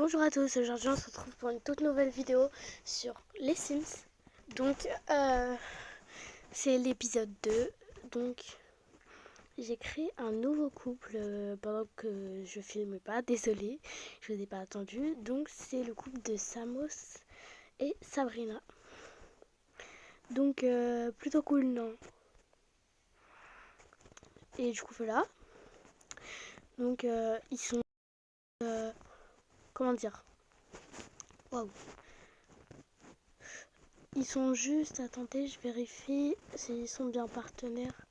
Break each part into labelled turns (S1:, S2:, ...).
S1: Bonjour à tous, aujourd'hui on se retrouve pour une toute nouvelle vidéo sur les Sims. Donc c'est l'épisode 2. Donc j'ai créé un nouveau couple pendant que je filme pas, désolée, je vous ai pas attendu. Donc c'est le couple de Samos et Sabrina. Donc plutôt cool, non? Et du coup voilà. Donc ils sont comment dire? Waouh. Ils sont juste, attendez, je vérifie s'ils sont bien partenaires.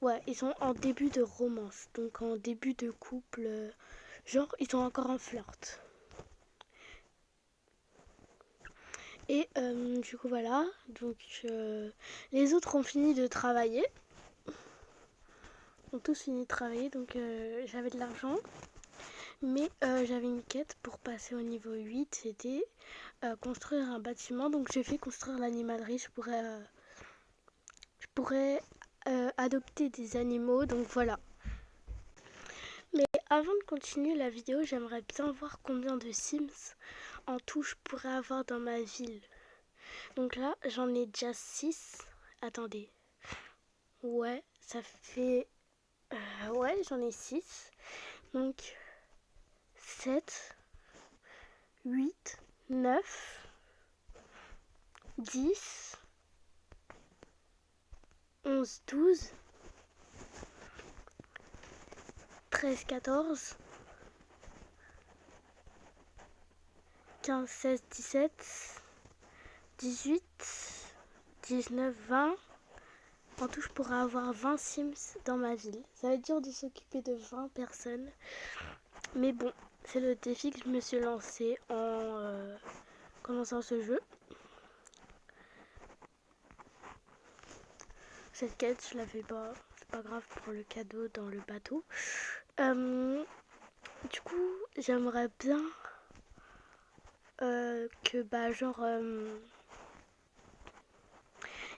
S1: Ouais, ils sont en début de romance, donc en début de couple. Genre, ils sont encore en flirt. Et du coup, voilà. Donc, les autres ont fini de travailler. Ont tous fini de travailler, donc j'avais de l'argent. Mais j'avais une quête pour passer au niveau 8, c'était construire un bâtiment. Donc, j'ai fait construire l'animalerie. Je pourrais adopter des animaux, donc voilà. Mais avant de continuer la vidéo, j'aimerais bien voir combien de Sims en tout je pourrais avoir dans ma ville. Donc là, j'en ai déjà 6. Attendez. Ouais, ça fait... ouais, j'en ai 6. Donc 7, 8, 9, 10, 11, 12, 13, 14, 15, 16, 17, 18, 19, 20. En tout, je pourrais avoir 20 Sims dans ma ville. Ça va être dur de s'occuper de 20 personnes. Mais bon, c'est le défi que je me suis lancé en commençant ce jeu. Cette quête, je la fais pas. C'est pas grave pour le cadeau dans le bateau. Du coup, j'aimerais bien que,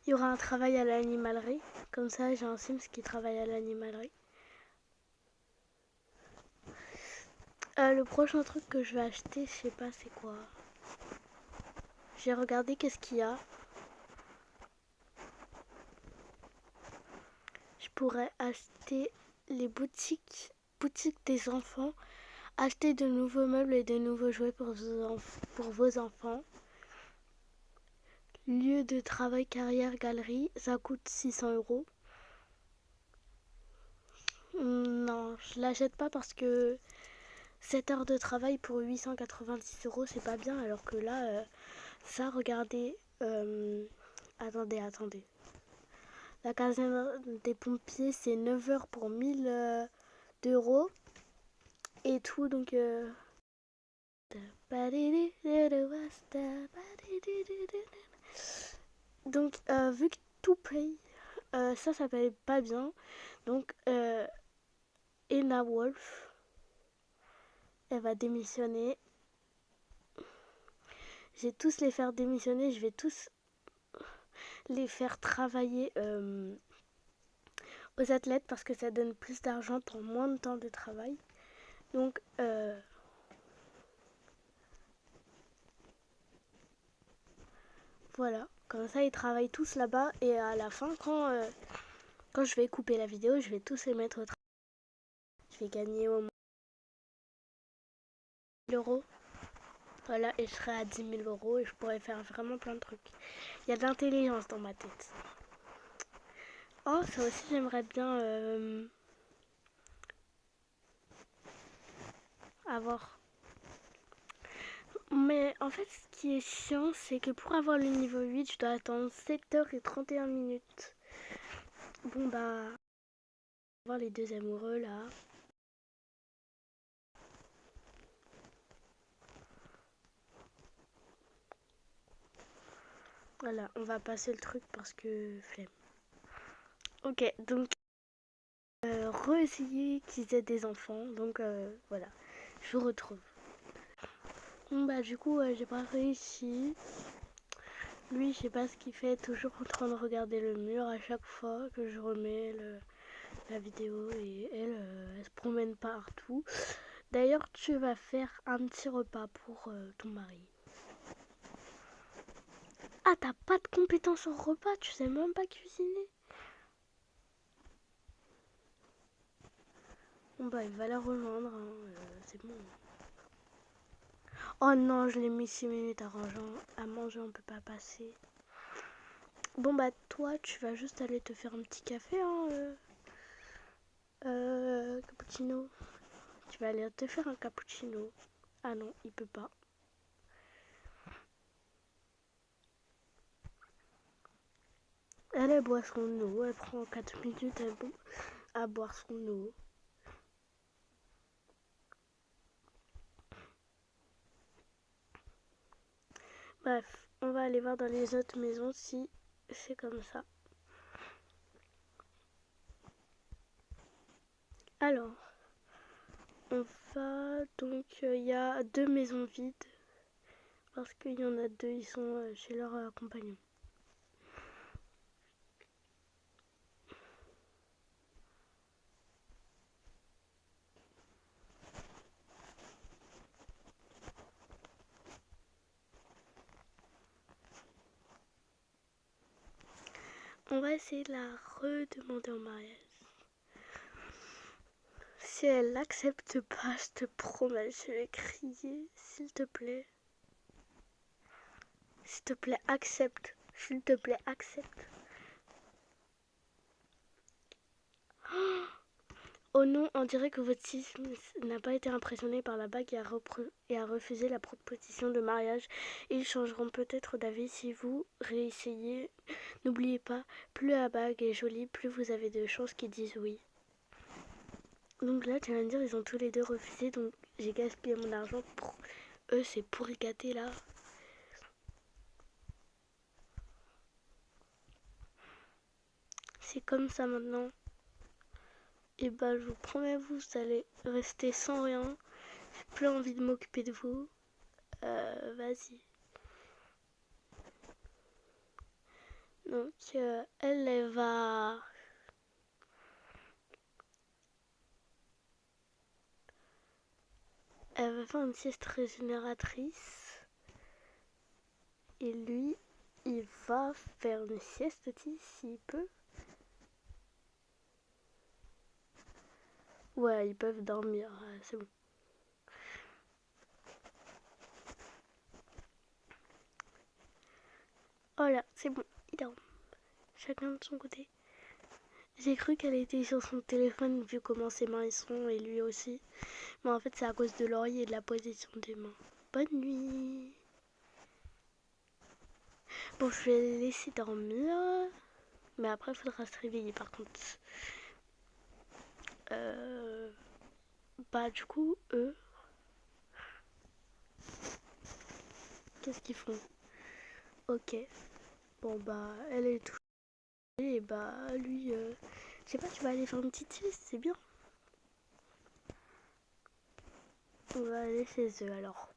S1: il y aura un travail à l'animalerie. Comme ça, j'ai un Sims qui travaille à l'animalerie. Le prochain truc que je vais acheter, je sais pas c'est quoi. J'ai regardé qu'est-ce qu'il y a. Je pourrais acheter les boutiques des enfants, acheter de nouveaux meubles et de nouveaux jouets pour vos enfants. Lieu de travail, carrière, galerie, ça coûte 600 €. Non, je l'achète pas parce que 7 heures de travail pour 890 €, c'est pas bien. Alors que là, ça, regardez. Attendez. La caserne des pompiers, c'est 9 heures pour 1000 d'euros. Et tout, donc... Donc, vu que tout paye, ça paye pas bien. Donc, Ena Wolf, elle va démissionner. Je vais tous les faire démissionner. Je vais tous les faire travailler aux athlètes parce que ça donne plus d'argent pour moins de temps de travail. Donc, voilà. Comme ça, ils travaillent tous là-bas. Et à la fin, quand je vais couper la vidéo, je vais tous les mettre au travail. Je vais gagner au moins 1 000 €. Voilà, et je serai à 10 000 € et je pourrais faire vraiment plein de trucs. Il y a de l'intelligence dans ma tête. Oh, ça aussi, j'aimerais bien avoir. Mais en fait, ce qui est chiant, c'est que pour avoir le niveau 8, je dois attendre 7h31. Bon, bah, voir les deux amoureux là. Voilà, on va passer le truc parce que flemme. Ok, donc re-essayer qu'ils aient des enfants. Donc voilà, je vous retrouve. Bon bah du coup j'ai pas réussi. Lui, je sais pas ce qu'il fait, toujours en train de regarder le mur à chaque fois que je remets la vidéo et elle se promène partout. D'ailleurs, tu vas faire un petit repas pour ton mari. Ah, t'as pas de compétences en repas, tu sais même pas cuisiner. Bon bah il va la rejoindre, hein, c'est bon. Oh non, je l'ai mis 6 minutes à manger, on peut pas passer. Bon bah toi, tu vas juste aller te faire un petit café, hein, cappuccino. Tu vas aller te faire un cappuccino. Ah non, il peut pas. Elle boit son eau, elle prend 4 minutes à boire son eau. Bref, on va aller voir dans les autres maisons si c'est comme ça. Alors, on va donc, il y a 2 maisons vides parce qu'il y en a 2, ils sont chez leur compagnon. On va essayer de la redemander en mariage. Si elle n'accepte pas, je te promets, je vais crier, s'il te plaît. S'il te plaît, accepte. S'il te plaît, accepte. Oh non, on dirait que votre fils n'a pas été impressionné par la bague et a refusé la proposition de mariage. Ils changeront peut-être d'avis si vous réessayez. N'oubliez pas, plus la bague est jolie, plus vous avez de chances qu'ils disent oui. Donc là, tu vas me dire, ils ont tous les deux refusé, donc j'ai gaspillé mon argent pour eux, c'est pourri gâté là. C'est comme ça maintenant. Et bah, je vous promets, vous allez rester sans rien. J'ai plus envie de m'occuper de vous. Vas-y. Donc, elle va... Elle va faire une sieste régénératrice. Et lui, il va faire une sieste aussi, s'il peut. Ouais, ils peuvent dormir, c'est bon. Voilà, c'est bon, ils dorment. Chacun de son côté. J'ai cru qu'elle était sur son téléphone vu comment ses mains y sont et lui aussi. Mais en fait c'est à cause de l'oreiller et de la position des mains. Bonne nuit. Bon, je vais les laisser dormir. Mais après il faudra se réveiller par contre. Bah du coup, eux, qu'est-ce qu'ils font? Ok. Bon bah elle est touchée et bah lui, je sais pas, tu vas aller faire une petite sieste, c'est bien. On va aller chez eux alors.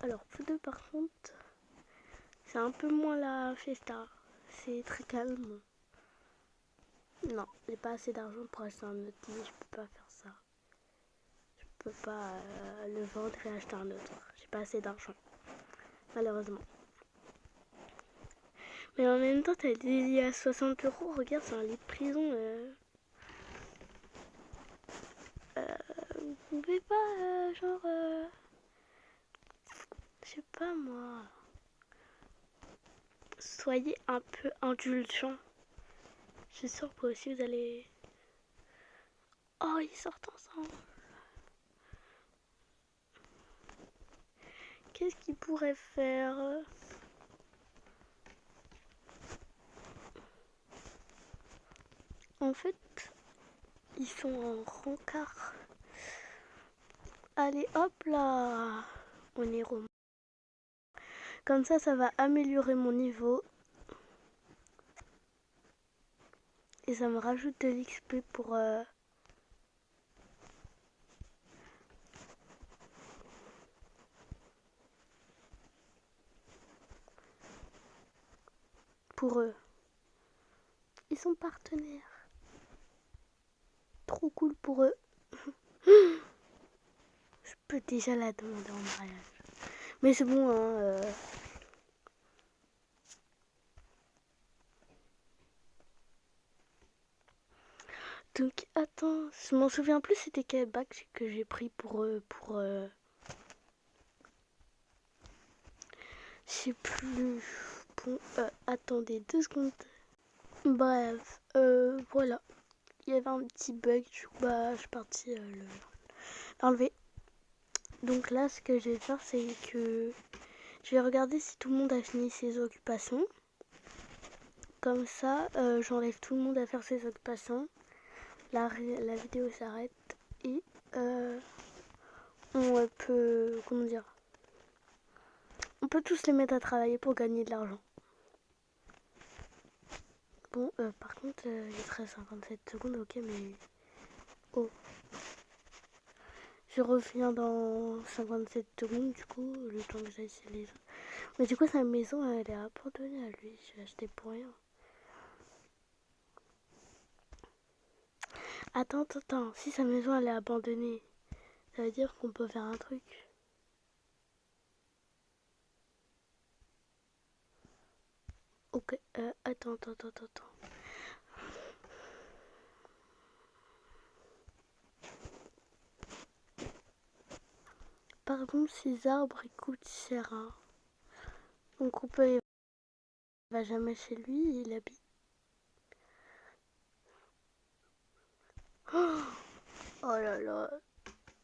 S1: Alors vous deux par contre, c'est un peu moins la fiesta. C'est très calme. Non, j'ai pas assez d'argent pour acheter un autre lit, je peux pas faire ça. Je peux pas le vendre et acheter un autre. J'ai pas assez d'argent, malheureusement. Mais en même temps, t'as des lits à 60 €. Regarde, c'est un lit de prison. Vous pouvez pas, je sais pas moi. Soyez un peu indulgents. Je suis sûre que vous aussi vous allez. Oh, ils sortent ensemble. Qu'est-ce qu'ils pourraient faire? En fait, ils sont en rencard. Allez, hop là. On est romain. Comme ça va améliorer mon niveau. Et ça me rajoute de l'XP pour eux. Ils sont partenaires. Trop cool pour eux. peux déjà la demander en mariage. Mais c'est bon, hein. Donc, attends, je m'en souviens plus c'était quel bac que j'ai pris pour... Je sais plus... Bon, attendez 2 secondes. Bref, voilà. Il y avait un petit bug, du coup, bah, je suis partie l'enlever. Donc là, ce que je vais faire, c'est que je vais regarder si tout le monde a fini ses occupations. Comme ça, j'enlève tout le monde à faire ses occupations. La vidéo s'arrête et on peut, comment dire, on peut tous les mettre à travailler pour gagner de l'argent. Bon, par contre, il reste 57 secondes, ok, mais... Oh. Je reviens dans 57 secondes, du coup, le temps que j'aille chez les gens. Mais du coup, sa maison, elle est abandonnée à lui. Je l'ai acheté pour rien. Attends. Si sa maison, elle est abandonnée, ça veut dire qu'on peut faire un truc. Ok, attends. Pardon, ces arbres, ils coûtent cher, hein. Donc on peut... Il va jamais chez lui, il habite... Oh là là.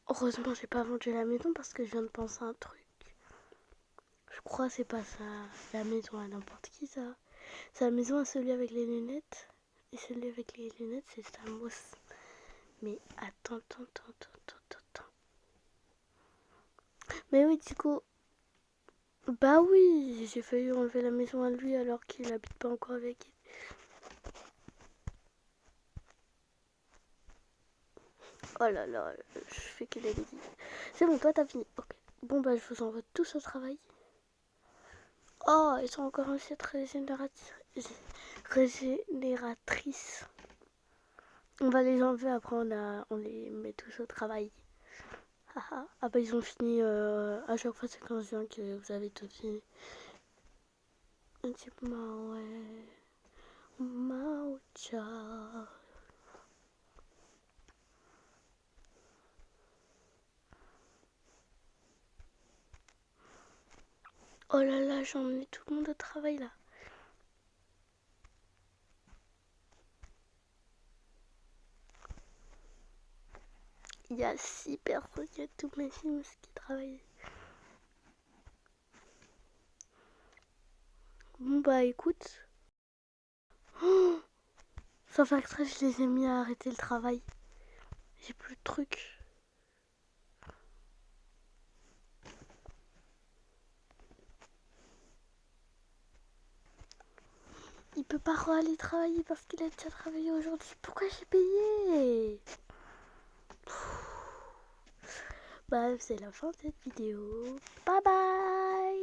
S1: Heureusement, j'ai pas vendu la maison parce que je viens de penser à un truc. Je crois que c'est pas ça. La maison à n'importe qui, ça. C'est la maison à celui avec les lunettes. Et celui avec les lunettes, c'est Samos. Mais attends. Mais oui, du coup... Bah oui, j'ai failli enlever la maison à lui alors qu'il habite pas encore avec elle. Oh là là, je fais que des bêtises. C'est bon, toi t'as fini. Ok. Bon bah je vous envoie tous au travail. Oh, ils sont encore en cette régénératrice. On va les enlever après on les met tous au travail. Ah bah ils ont fini à chaque fois c'est quand je viens que vous avez tout fini. Un petit peu ouais. Maucha. Oh là là, j'ai emmené tout le monde au travail là. Il y a 6 personnes, il y a tous mes films qui travaillent. Bon bah écoute. Oh, sans faire exprès, je les ai mis à arrêter le travail. J'ai plus de trucs. Il peut pas aller travailler parce qu'il a déjà travaillé aujourd'hui. Pourquoi j'ai payé? Bah c'est la fin de cette vidéo. Bye bye.